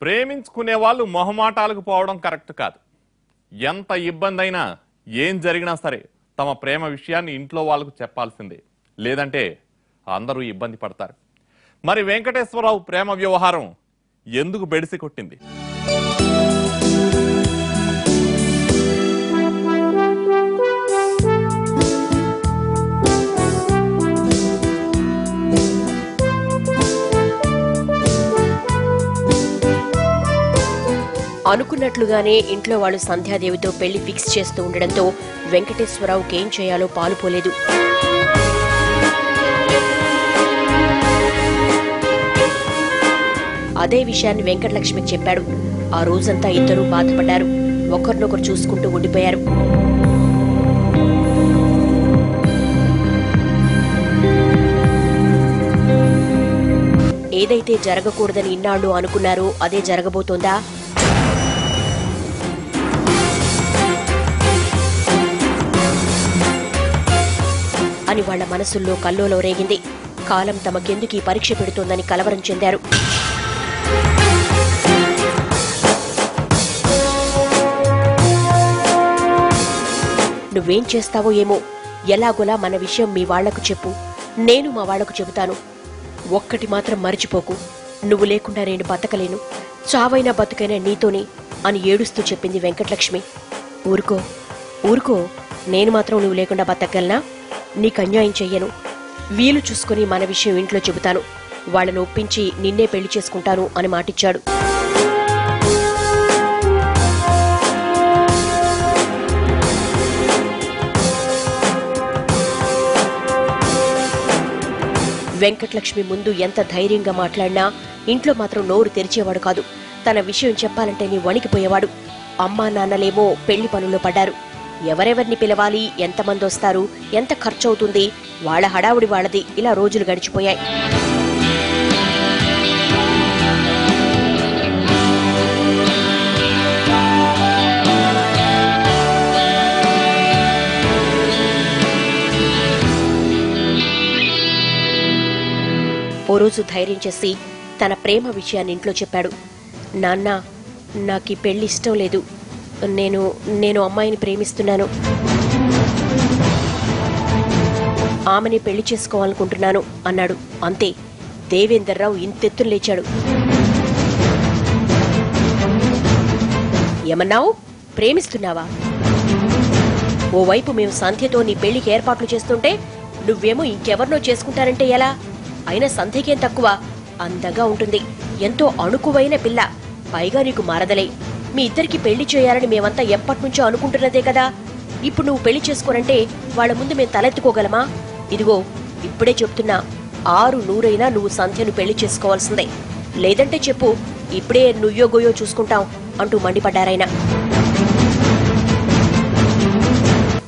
ప్రేమించుకునే వాళ్ళు మొహమాటాలకు పోవడం కరెక్ట్ కాదు. ఎంత ఇబ్బంది అయినా ఏం జరిగినా సరే తమ ప్రేమ విషయాన్ని ఇంట్లో వాళ్ళకు చెప్పాల్సిందే, లేదంటే అందరూ ఇబ్బంది పడతారు. మరి వెంకటేశ్వరరావు ప్రేమ వ్యవహారం ఎందుకు బెడిసి కొట్టింది? అనుకున్నట్లుగానే ఇంట్లో వాళ్ళు సంధ్యాదేవితో పెళ్లి ఫిక్స్ చేస్తూ ఉండడంతో వెంకటేశ్వరరావుకి ఏం చేయాలో పాలుపోలేదు. అదే విషయాన్ని వెంకటలక్ష్మికి చెప్పాడు. ఆ రోజంతా ఇద్దరూ బాధపడ్డారు. ఒకరినొకరు చూసుకుంటూ ఉండిపోయారు. ఏదైతే జరగకూడదని ఇన్నాళ్ళు అనుకున్నారో అదే జరగబోతోందా? అని వాళ్ల మనసుల్లో కల్లోలం రేగింది. కాలం తమకెందుకు ఈ పరీక్ష పెడుతోందని కలవరం చెందారు. నువ్వేం చేస్తావో ఏమో, ఎలాగోలా మన విషయం మీ వాళ్లకు చెప్పు, నేను మా వాళ్లకు చెబుతాను. ఒక్కటి మాత్రం మరిచిపోకు, నువ్వు లేకుండా నేను బతకలేను, చావైనా బతుకైనా నీతోనే అని ఏడుస్తూ చెప్పింది వెంకటలక్ష్మి. ఊరుకో ఊరుకో, నేను మాత్రం నువ్వు లేకుండా బతకగలనా? నీకు అన్యాయం చెయ్యను. వీలు చూసుకుని మన విషయం ఇంట్లో చెబుతాను, వాళ్ళను ఒప్పించి నిన్నే పెళ్లి చేసుకుంటాను అని మాటిచ్చాడు. వెంకటలక్ష్మి ముందు ఎంత ధైర్యంగా మాట్లాడినా ఇంట్లో మాత్రం నోరు తెరిచేవాడు కాదు. తన విషయం చెప్పాలంటేనే వణికిపోయేవాడు. అమ్మా నాన్నలేమో పెళ్లి పనుల్లో పడ్డారు. ఎవరెవరిని పిలవాలి, ఎంతమంది వస్తారు, ఎంత ఖర్చు అవుతుంది, వాళ్ల హడావుడి వాళ్లది. ఇలా రోజులు గడిచిపోయాయి. ఓ రోజు ధైర్యం చేసి తన ప్రేమ విషయాన్ని ఇంట్లో చెప్పాడు. నాన్న, నాకీ పెళ్లి ఇష్టం లేదు, నేను అమ్మాయిని ప్రేమిస్తున్నాను, ఆమెని పెళ్లి చేసుకోవాలనుకుంటున్నాను అన్నాడు. అంతే, దేవేందర్రావు ఇంతెత్తున లేచాడు. ఏమన్నావు? ప్రేమిస్తున్నావా? ఓవైపు మేము సంధ్యతో నీ పెళ్లికి ఏర్పాట్లు చేస్తుంటే నువ్వేమో ఇంకెవరినో చేసుకుంటానంటే ఎలా? అయినా సంధ్యకేం తక్కువ, అందంగా ఉంటుంది, ఎంతో అణుకువైన పిల్ల, పైగా నీకు మరదలే. మీ ఇద్దరికి పెళ్లి చేయాలని మేమంతా ఎప్పటినుంచో అనుకుంటున్నదే కదా. ఇప్పుడు నువ్వు పెళ్లి చేసుకోనంటే వాళ్ల ముందు మేము తలెత్తుకోగలమా? ఇదిగో ఇప్పుడే చెప్తున్నా, 6-100 నువ్వు సంధ్యను పెళ్లి చేసుకోవాల్సిందే, లేదంటే చెప్పు, ఇప్పుడే నుయ్యో గోయో చూసుకుంటాం అంటూ మండిపడ్డారాయన.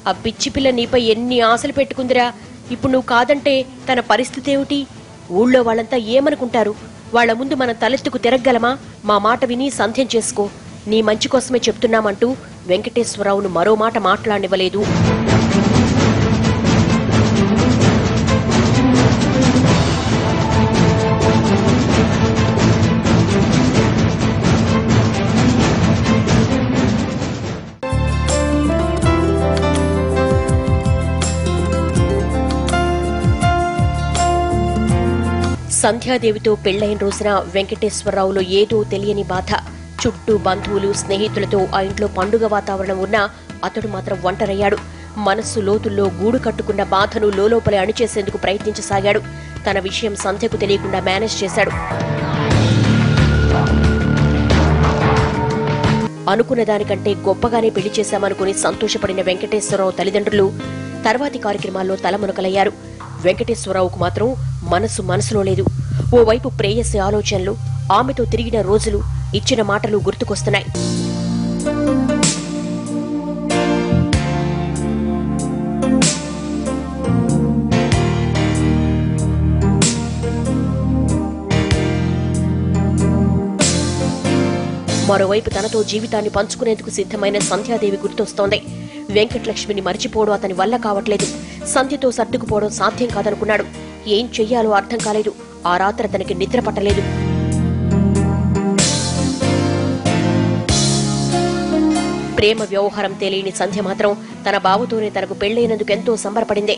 ఆ పిచ్చి పిల్ల నీపై ఎన్ని ఆశలు పెట్టుకుందిరా, ఇప్పుడు నువ్వు కాదంటే తన పరిస్థితి ఏమిటి? ఊళ్ళో వాళ్ళంతా ఏమనుకుంటారు? వాళ్ల ముందు మనం తలెత్తుకు తిరగగలమా? మా మాట విని సంధ్యం చేసుకో, నీ మంచి కోసమే చెప్తున్నామంటూ వెంకటేశ్వరరావును మరో మాట మాట్లాడనివ్వలేదు. సంధ్యాదేవితో పెళ్లైన రోజున వెంకటేశ్వరరావులో ఏదో తెలియని బాధ. చుట్టూ బంధువులు, స్నేహితులతో ఆ ఇంట్లో పండుగ వాతావరణం ఉన్నా అతడు మాత్రం ఒంటరయ్యాడు. మనస్సు లోతుల్లో గూడు కట్టుకున్న బాధను లోలోపలే అణిచేసేందుకు ప్రయత్నించసాగాడు. తన విషయం సంధ్యకు తెలియకుండా మేనేజ్ చేశాడు. అనుకున్న దానికంటే గొప్పగానే పెళ్లి చేశామనుకుని సంతోషపడిన వెంకటేశ్వరరావు తల్లిదండ్రులు తర్వాతి కార్యక్రమాల్లో తలమునకలయ్యారు. వెంకటేశ్వరరావుకు మాత్రం మనసులో లేదు. ఓవైపు ప్రేయసి ఆలోచనలు, ఆమెతో తిరిగిన రోజులు, ఇచ్చిన మాటలు గుర్తుకొస్తున్నాయి. మరోవైపు తనతో జీవితాన్ని పంచుకునేందుకు సిద్ధమైన సంధ్యాదేవి గుర్తొస్తోంది. వెంకటలక్ష్మిని మరిచిపోవడం అతని వల్ల కావట్లేదు. సంధ్యతో సర్దుకుపోవడం సాధ్యం కాదనుకున్నాడు. ఏం చెయ్యాలో అర్థం కాలేదు. ఆ రాత్రి అతనికి నిద్ర పట్టలేదు. ప్రేమ వ్యవహారం తెలియని సంధ్య మాత్రం తన బావతోనే తనకు పెళ్లైనందుకు ఎంతో సంబరపడింది.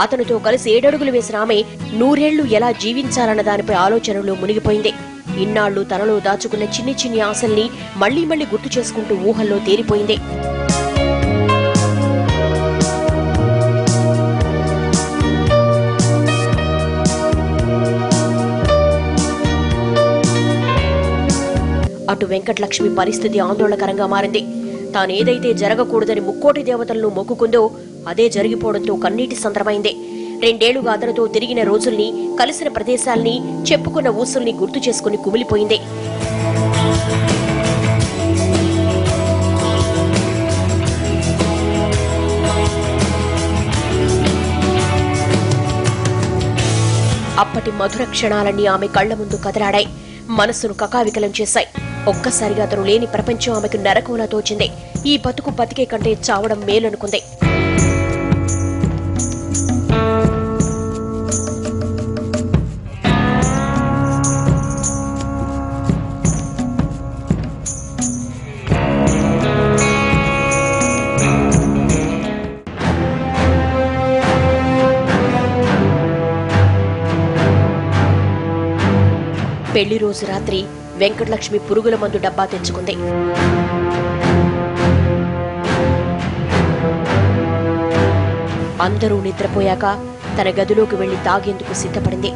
అతనితో కలిసి 7 అడుగులు వేసిన ఆమె 100 ఏళ్లు ఎలా జీవించాలన్న దానిపై ఆలోచనలో మునిగిపోయింది. ఇన్నాళ్లు తనలో దాచుకున్న చిన్ని చిన్ని ఆశల్ని మళ్లీ మళ్లీ గుర్తు చేసుకుంటూ ఊహల్లో తేలిపోయింది. అటు వెంకటలక్ష్మి పరిస్థితి ఆందోళనకరంగా మారింది. తానేదైతే జరగకూడదని ముక్కోటి దేవతలను మొక్కుకుందో అదే జరిగిపోవడంతో కన్నీటి సంద్రమైంది. 2 ఏళ్లుగా అతనితో తిరిగిన రోజుల్ని, కలిసిన ప్రదేశాల్ని, చెప్పుకున్న ఊసుల్ని గుర్తు చేసుకుని కుమిలిపోయింది. అప్పటి మధుర క్షణాలన్నీ ఆమె కళ్ల ముందు కదలాడాయి, మనస్సును కకావికలం చేశాయి. ఒక్కసారిగా అతను లేని ప్రపంచం ఆమెకు నరకంలా తోచింది. ఈ బతుకు బతికే కంటే చావడం మేలనుకుంది. పెళ్లి రోజు రాత్రి వెంకటలక్ష్మి పురుగుల మందు డబ్బా తెచ్చుకుంది. అందరూ నిద్రపోయాక తన గదిలోకి వెళ్లి తాగేందుకు సిద్ధపడింది.